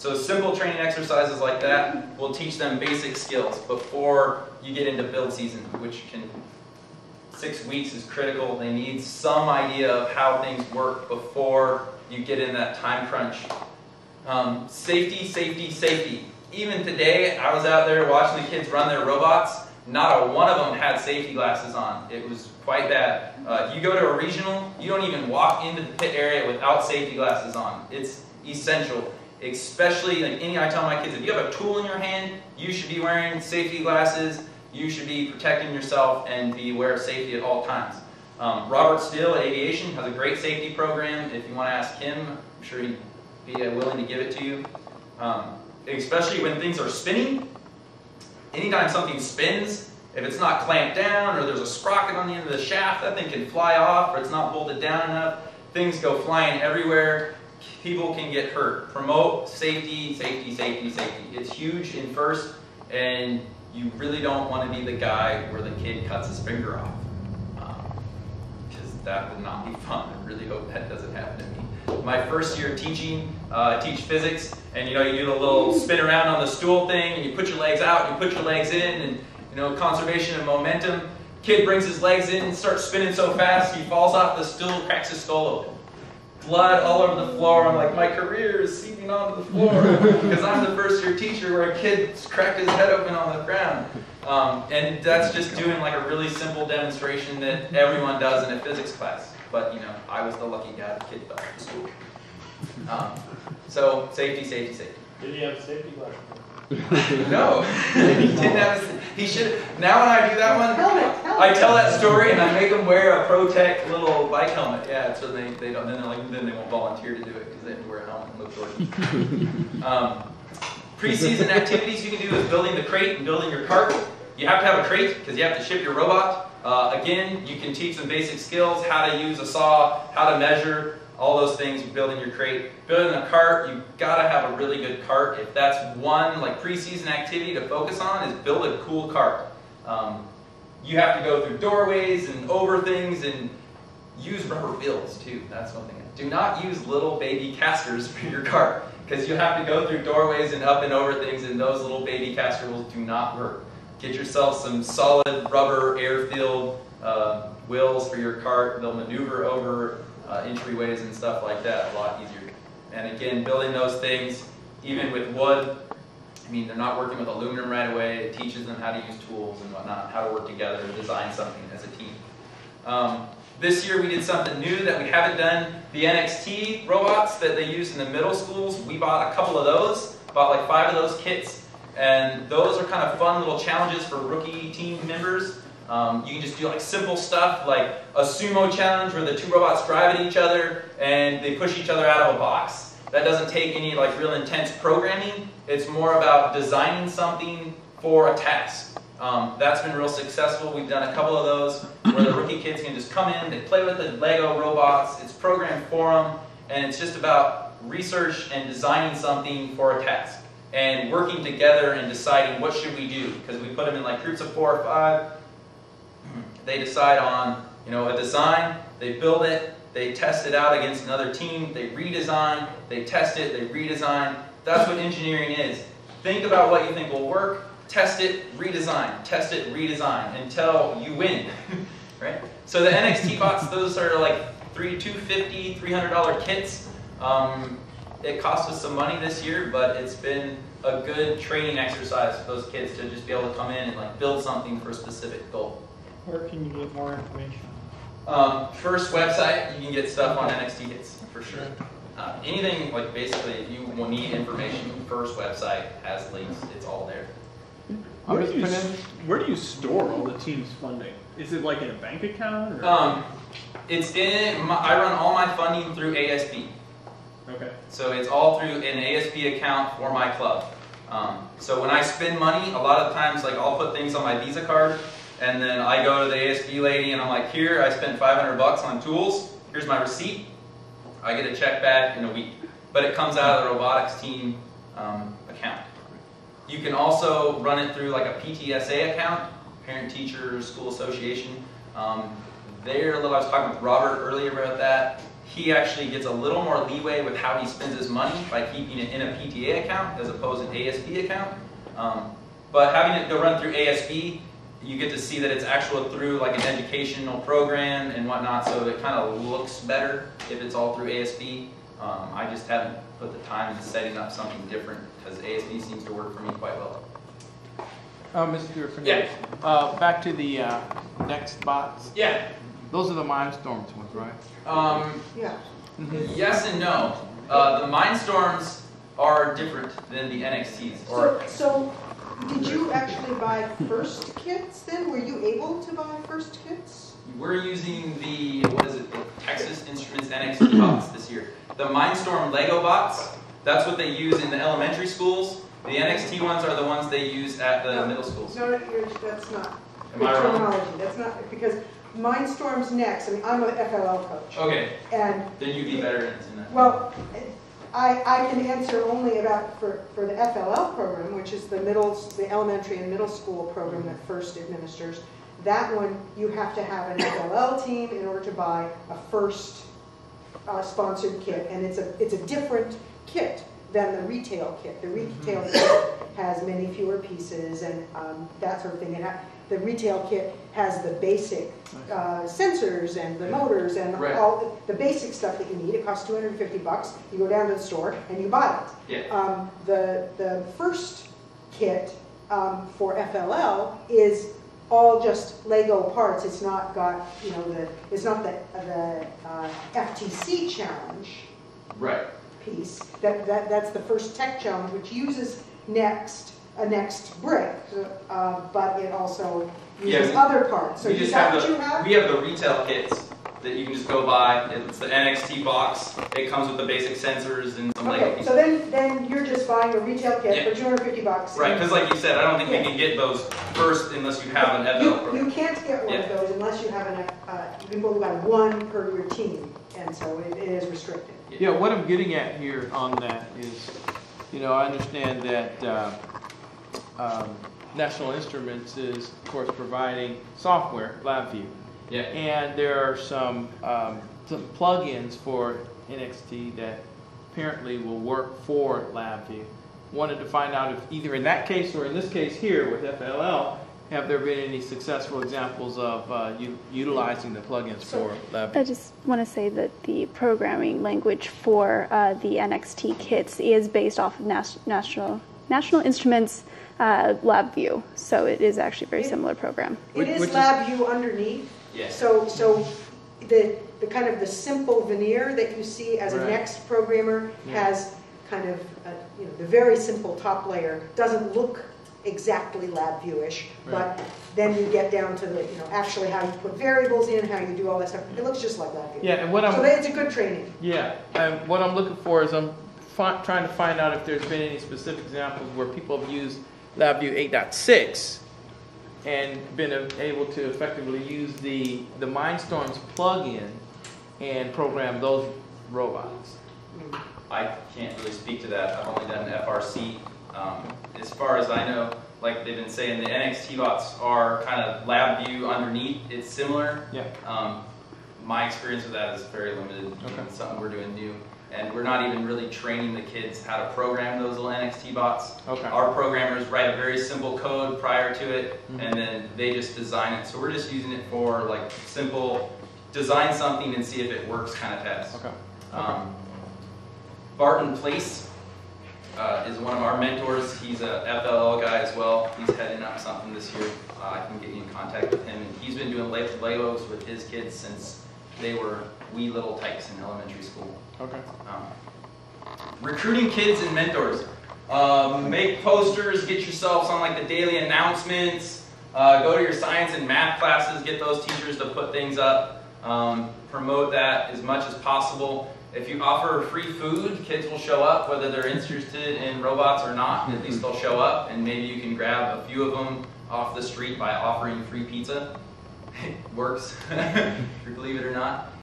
So simple training exercises like that will teach them basic skills before you get into build season, which 6 weeks is critical. They need some idea of how things work before you get in that time crunch. Safety, safety, safety. Even today, I was out there watching the kids run their robots. Not a one of them had safety glasses on. It was quite bad. If you go to a regional, you don't even walk into the pit area without safety glasses on. It's essential. Especially, like I tell my kids, if you have a tool in your hand, you should be wearing safety glasses. You should be protecting yourself and be aware of safety at all times. Robert Steele at Aviation has a great safety program. If you want to ask him, I'm sure he'd be willing to give it to you. Especially when things are spinning. Anytime something spins, if it's not clamped down or there's a sprocket on the end of the shaft, that thing can fly off or it's not bolted down enough. Things go flying everywhere. People can get hurt. Promote safety, safety, safety, safety. It's huge in first, and you really don't want to be the guy where the kid cuts his finger off. Because that would not be fun. I really hope that doesn't happen to me. My first year teaching, I teach physics, and you do the little spin around on the stool thing, and you put your legs out, and you put your legs in, and conservation of momentum. Kid brings his legs in and starts spinning so fast, he falls off the stool, cracks his skull open. Blood all over the floor. I'm like, my career is seeping onto the floor because I'm the first year teacher where a kid cracked his head open on the ground. And that's just doing like a really simple demonstration that everyone does in a physics class. But I was the lucky guy. The kid fell off the stool. So safety, safety, safety. Did he have safety glasses? No, he didn't have. He should. Now when I do that one, I tell that story and I make them wear a ProTech little bike helmet. Yeah, so they don't. Then they won't volunteer to do it because they have to wear a helmet and look short. Preseason activities you can do is building the crate and building your cart. You have to have a crate because you have to ship your robot. Again, you can teach them basic skills: how to use a saw, how to measure. All those things, building your crate. Building a cart, you've got to have a really good cart. If that's one preseason activity to focus on, is build a cool cart. You have to go through doorways and over things and use rubber bills too. That's one thing. Do not use little baby casters for your cart because you have to go through doorways and up and over things, and those little baby caster wheels do not work. Get yourself some solid rubber air-filled wheels for your cart. They'll maneuver over entryways and stuff like that a lot easier. And again, building those things, even with wood, they're not working with aluminum right away. It teaches them how to use tools and whatnot, how to work together and design something as a team. This year we did something new that we haven't done. The NXT Robots that they use in the middle schools, we bought a couple of those, bought like 5 of those kits, and those are kind of fun little challenges for rookie team members. You can just do simple stuff like a sumo challenge where the 2 robots drive at each other and they push each other out of a box. That doesn't take any real intense programming. It's more about designing something for a task. That's been real successful. We've done a couple of those where the rookie kids can just come in, they play with the Lego robots, it's programmed for them, and it's just about research and designing something for a task and working together and deciding what should we do, because we put them in groups of 4 or 5. They decide on a design, they build it, they test it out against another team, they redesign, they test it, they redesign. That's what engineering is. Think about what you think will work, test it, redesign until you win. Right? So the NXT bots, those are $250, $300 kits. It cost us some money this year, but it's been a good training exercise for those kids to just be able to come in and build something for a specific goal. Where can you get more information? First website, you can get stuff on NXT hits for sure. Anything basically, if you need information, first website has links. It's all there. Where do you store all the team's funding? Is it in a bank account? Or? It's in. I run all my funding through ASB. Okay. So it's all through an ASB account for my club. So when I spend money, a lot of times I'll put things on my Visa card. And then I go to the ASB lady and I'm like, here, I spent $500 on tools. Here's my receipt. I get a check back in a week. But it comes out of the robotics team account. You can also run it through a PTSA account, Parent Teacher School Association. I was talking with Robert earlier about that. he actually gets a little more leeway with how he spends his money by keeping it in a PTA account as opposed to an ASB account. But having it go run through ASB, you get to see that it's actual through like an educational program and whatnot, so it kind of looks better if it's all through ASB. I just haven't put the time into setting up something different because ASB seems to work for me quite well. Mr. Fernandez, back to the NXT bots. Yeah. Those are the Mindstorms ones, right? Yeah. Yes and no. The Mindstorms are different than the NXTs. So did you actually buy first kits then? Were you able to buy first kits? We're using the, what is it, the Texas Instruments NXT bots this year. The Mindstorm Lego bots, that's what they use in the elementary schools. The NXT ones are the ones they use at the middle schools. No, that's not Am good I wrong? terminology. That's not, because Mindstorm's next. I mean, I'm an FLL coach. Okay, And then you'd be better in that. well, I can answer only about for the FLL program, which is the elementary and middle school program that FIRST administers. That one, you have to have an FLL team in order to buy a FIRST sponsored kit, and it's a different kit than the retail kit. The retail kit has many fewer pieces and that sort of thing. And the retail kit has the basic sensors and the motors and all the basic stuff that you need. It costs $250. You go down to the store and you buy it. Yeah. The first kit for FLL is all just Lego parts. It's not got, you know, it's not the FTC challenge. Right. Piece. That's the first tech challenge, which uses a NXT brick, but it also uses other parts. So is that what you have? We have the retail kits that you can just go buy. It's the NXT box. It comes with the basic sensors and some Lego pieces. So then you're just buying a retail kit for $250. Right, because like you said, I don't think we can get those first unless you have an FL program. You can't get one of those unless you have you can only buy one per your team, and so it is restricted. Yeah, what I'm getting at here on that is, you know, I understand that National Instruments is, of course, providing software, LabVIEW. Yeah. And there are some plugins for NXT that apparently will work for LabVIEW. Wanted to find out if either in that case or in this case here with FLL, have there been any successful examples of utilizing the plugins for LabVIEW? I just want to say that the programming language for the NXT kits is based off of National Instruments LabVIEW, so it is actually a very similar program. It is LabVIEW underneath. Yeah. So the kind of the simple veneer that you see as a NXT programmer has kind of the very simple top layer. Doesn't look exactly LabVIEW-ish, but then you get down to the actually how you put variables in, how you do all that stuff. It looks just like LabVIEW. Yeah, and so it's a good training. Yeah, and what I'm looking for is I'm trying to find out if there's been any specific examples where people have used LabVIEW 8.6 and been able to effectively use the Mindstorms plugin and program those robots. I can't really speak to that. I've only done FRC. As far as I know, like they've been saying, the NXT bots are kind of LabVIEW underneath. It's similar. Yeah. My experience with that is very limited. It's something we're doing new. And we're not even really training the kids how to program those little NXT bots. Okay. Our programmers write a very simple code prior to it, and then they just design it. So we're just using it for like simple, design something and see if it works kind of tests. Okay. Barton Place is one of our mentors. He's a FLL guy as well. He's heading up something this year. I can get you in contact with him. And he's been doing Legos with his kids since they were wee little types in elementary school. Okay. Recruiting kids and mentors. Make posters, get yourselves on like the daily announcements, go to your science and math classes, get those teachers to put things up, promote that as much as possible. If you offer free food, kids will show up whether they're interested in robots or not. At least they'll show up, and maybe you can grab a few of them off the street by offering free pizza. It works, believe it or not.